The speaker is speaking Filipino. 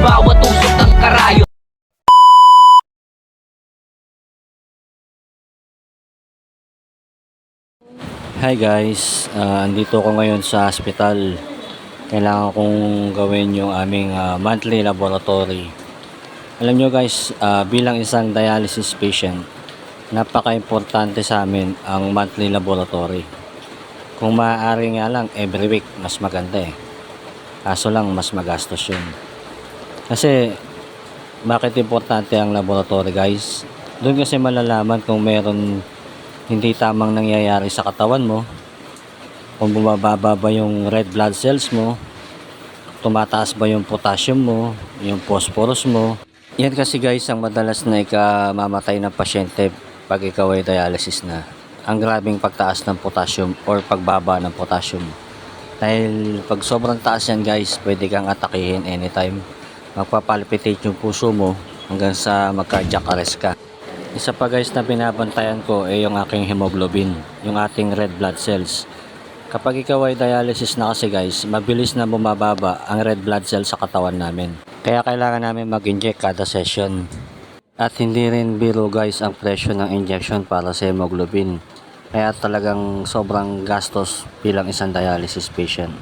bawat usok ng karayo. Hi guys, andito ko ngayon sa hospital. Kailangan kong gawin yung aming monthly laboratory. Alam nyo guys, bilang isang dialysis patient, napaka-importante sa amin ang monthly laboratory. Kung maaari nga lang, every week, mas maganda eh. Kaso lang, mas magastos yun. Kasi, bakit importante ang laboratory guys? Doon kasi malalaman kung meron hindi tamang nangyayari sa katawan mo, kung bumababa ba yung red blood cells mo, tumataas ba yung potassium mo, yung phosphorus mo. Yan kasi guys ang madalas na ikamamatay ng pasyente pag ikaw ay dialysis na. Ang grabing pagtaas ng potassium or pagbaba ng potassium. Dahil pag sobrang taas yan guys, pwede kang atakihin anytime. Magpapalpitate yung puso mo hanggang sa mag-cardiac arrest ka. Isa pa guys na binabantayan ko ay yung aking hemoglobin, yung ating red blood cells. Kapag ikaw ay dialysis na kasi guys, mabilis na bumababa ang red blood cells sa katawan namin. Kaya kailangan namin mag-inject kada session. At hindi rin biro guys ang presyo ng injection para sa hemoglobin. Kaya talagang sobrang gastos bilang isang dialysis patient.